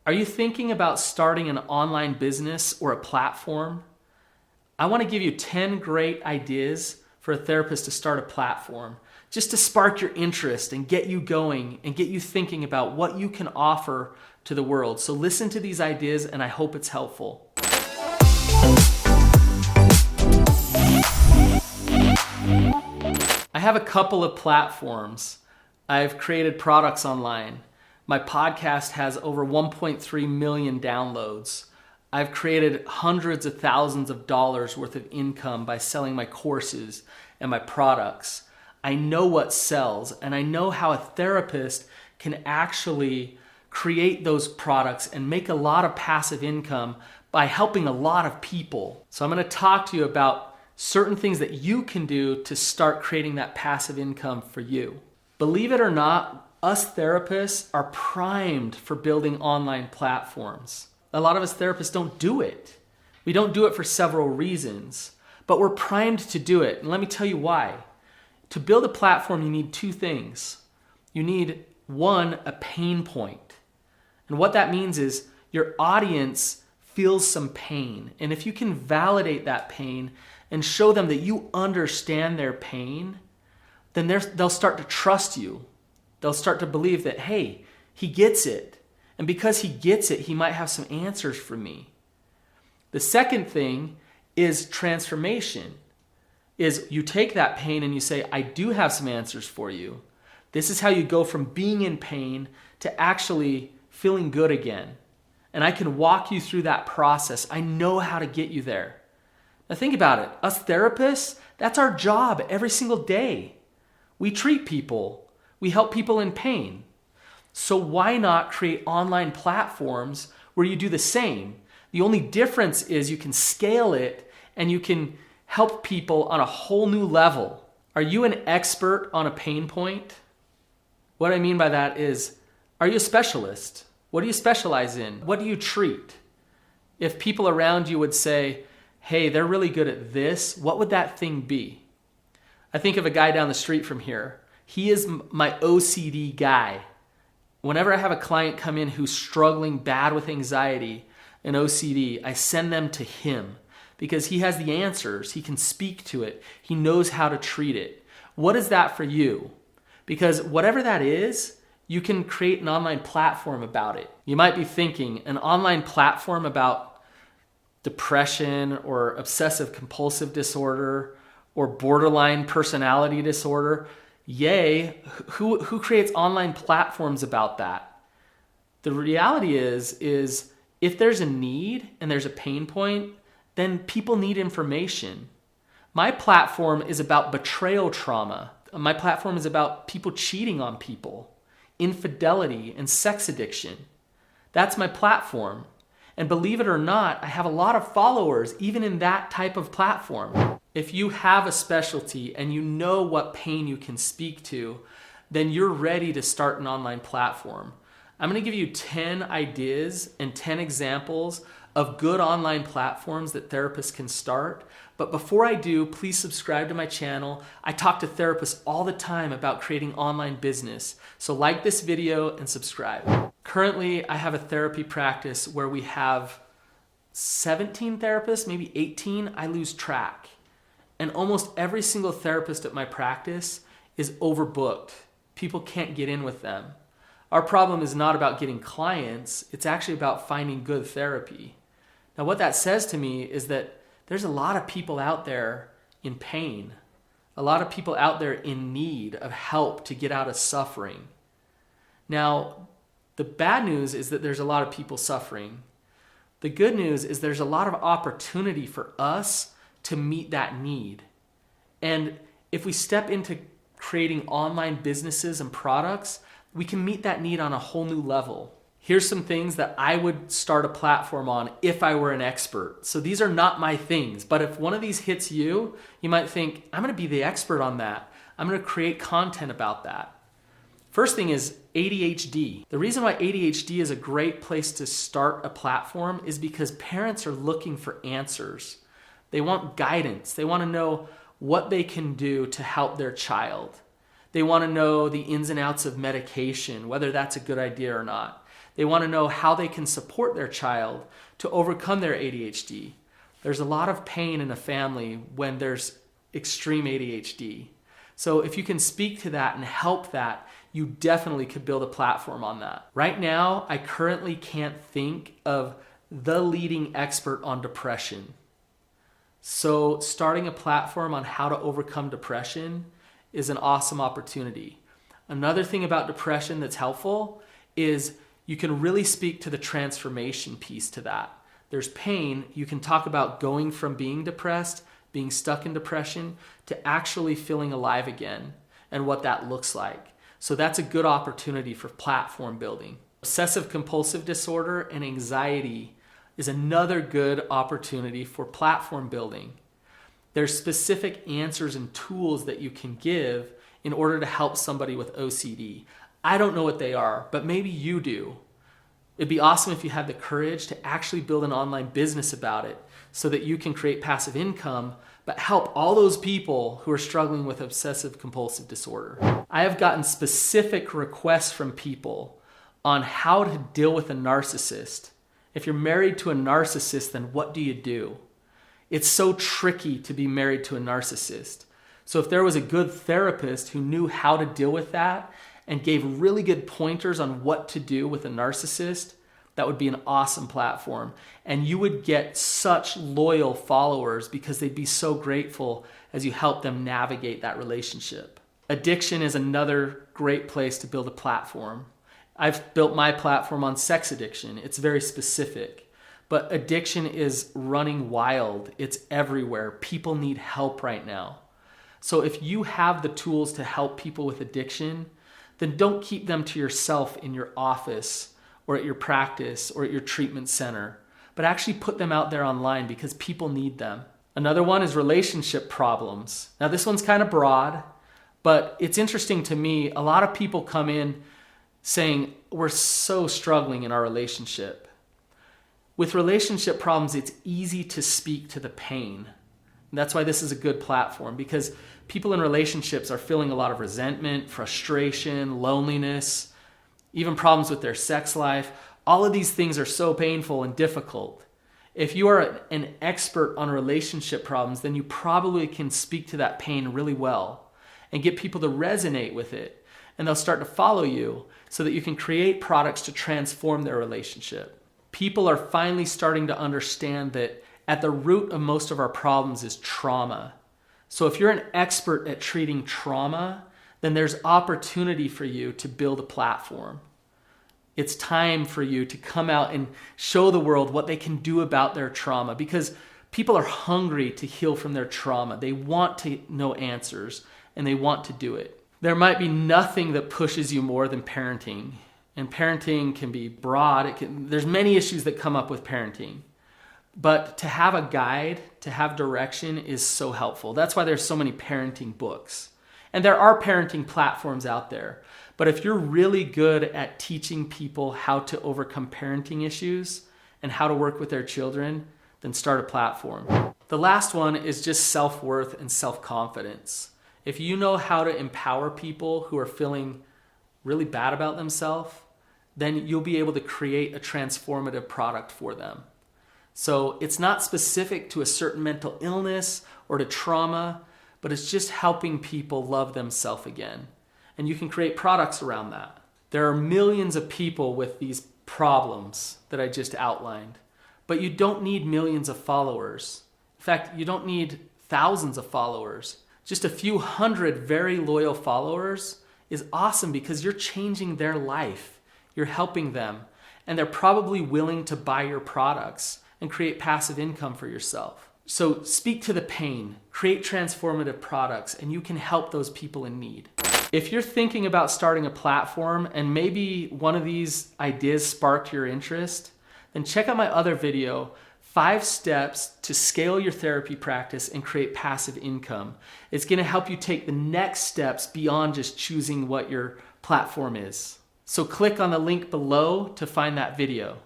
Are you thinking about starting an online business or a platform? I want to give you 10 great ideas for a therapist to start a platform, just to spark your interest and get you going and get you thinking about what you can offer to the world. So listen to these ideas and I hope it's helpful. I have a couple of platforms. I've created products online. My podcast has over 1.3 million downloads. I've created hundreds of thousands of dollars worth of income by selling my courses and my products. I know what sells, and I know how a therapist can actually create those products and make a lot of passive income by helping a lot of people. So I'm going to talk to you about certain things that you can do to start creating that passive income for you. Believe it or not, us therapists are primed for building online platforms. A lot of us therapists don't do it. We don't do it for several reasons, but we're primed to do it. And let me tell you why. To build a platform, you need two things. You need, one, a pain point. And what that means is your audience feels some pain. And if you can validate that pain and show them that you understand their pain, then they'll start to trust you. They'll start to believe that, hey, he gets it. And because he gets it, he might have some answers for me. The second thing is transformation. Is you take that pain and you say, I do have some answers for you. This is how you go from being in pain to actually feeling good again. And I can walk you through that process. I know how to get you there. Now think about it. Us therapists, that's our job every single day. We treat people. We help people in pain. So why not create online platforms where you do the same? The only difference is you can scale it and you can help people on a whole new level. Are you an expert on a pain point? What I mean by that is, are you a specialist? What do you specialize in? What do you treat? If people around you would say, hey, they're really good at this, what would that thing be? I think of a guy down the street from here. He is my OCD guy. Whenever I have a client come in who's struggling bad with anxiety and OCD, I send them to him because he has the answers. He can speak to it. He knows how to treat it. What is that for you? Because whatever that is, you can create an online platform about it. You might be thinking, an online platform about depression or obsessive compulsive disorder or borderline personality disorder. Yay, who creates online platforms about that? The reality is if there's a need and there's a pain point, then people need information. My platform is about betrayal trauma. My platform is about people cheating on people, infidelity, and sex addiction. That's my platform. And believe it or not, I have a lot of followers even in that type of platform. If you have a specialty and you know what pain you can speak to, then you're ready to start an online platform. I'm going to give you 10 ideas and 10 examples of good online platforms that therapists can start. But before I do, please subscribe to my channel. I talk to therapists all the time about creating online business. So like this video and subscribe. Currently, I have a therapy practice where we have 17 therapists, maybe 18. I lose track. And almost every single therapist at my practice is overbooked. People can't get in with them. Our problem is not about getting clients. It's actually about finding good therapy. Now, what that says to me is that there's a lot of people out there in pain, a lot of people out there in need of help to get out of suffering. Now, the bad news is that there's a lot of people suffering. The good news is there's a lot of opportunity for us to meet that need. And if we step into creating online businesses and products, we can meet that need on a whole new level. Here's some things that I would start a platform on if I were an expert. So these are not my things, but if one of these hits you, you might think, I'm going to be the expert on that. I'm going to create content about that. First thing is ADHD. The reason why ADHD is a great place to start a platform is because parents are looking for answers. They want guidance. They want to know what they can do to help their child. They want to know the ins and outs of medication, whether that's a good idea or not. They want to know how they can support their child to overcome their ADHD. There's a lot of pain in a family when there's extreme ADHD. So if you can speak to that and help that, you definitely could build a platform on that. Right now, I currently can't think of the leading expert on depression. So starting a platform on how to overcome depression is an awesome opportunity. Another thing about depression that's helpful is you can really speak to the transformation piece to that. There's pain. You can talk about going from being depressed, being stuck in depression, to actually feeling alive again and what that looks like. So that's a good opportunity for platform building. Obsessive compulsive disorder and anxiety is another good opportunity for platform building. There's specific answers and tools that you can give in order to help somebody with OCD. I don't know what they are, but maybe you do. It'd be awesome if you had the courage to actually build an online business about it so that you can create passive income, but help all those people who are struggling with obsessive compulsive disorder. I have gotten specific requests from people on how to deal with a narcissist. If you're married to a narcissist, then what do you do? It's so tricky to be married to a narcissist. So if there was a good therapist who knew how to deal with that and gave really good pointers on what to do with a narcissist, that would be an awesome platform. And you would get such loyal followers because they'd be so grateful as you help them navigate that relationship. Addiction is another great place to build a platform. I've built my platform on sex addiction. It's very specific, but addiction is running wild. It's everywhere. People need help right now. So if you have the tools to help people with addiction, then don't keep them to yourself in your office or at your practice or at your treatment center, but actually put them out there online because people need them. Another one is relationship problems. Now this one's kind of broad, but it's interesting to me. A lot of people come in saying, we're so struggling in our relationship. With relationship problems, it's easy to speak to the pain. And that's why this is a good platform, because people in relationships are feeling a lot of resentment, frustration, loneliness, even problems with their sex life. All of these things are so painful and difficult. If you are an expert on relationship problems, then you probably can speak to that pain really well and get people to resonate with it. And they'll start to follow you so that you can create products to transform their relationship. People are finally starting to understand that at the root of most of our problems is trauma. So if you're an expert at treating trauma, then there's opportunity for you to build a platform. It's time for you to come out and show the world what they can do about their trauma, because people are hungry to heal from their trauma. They want to know answers and they want to do it. There might be nothing that pushes you more than parenting. And parenting can be broad. There's many issues that come up with parenting. But to have a guide, to have direction is so helpful. That's why there's so many parenting books. And there are parenting platforms out there. But if you're really good at teaching people how to overcome parenting issues and how to work with their children, then start a platform. The last one is just self-worth and self-confidence. If you know how to empower people who are feeling really bad about themselves, then you'll be able to create a transformative product for them. So it's not specific to a certain mental illness or to trauma, but it's just helping people love themselves again. And you can create products around that. There are millions of people with these problems that I just outlined, but you don't need millions of followers. In fact, you don't need thousands of followers. Just a few hundred very loyal followers is awesome because you're changing their life. You're helping them, and they're probably willing to buy your products and create passive income for yourself. So speak to the pain, create transformative products, and you can help those people in need. If you're thinking about starting a platform and maybe one of these ideas sparked your interest, then check out my other video, 5 steps to scale your therapy practice and create passive income. It's going to help you take the next steps beyond just choosing what your platform is. So click on the link below to find that video.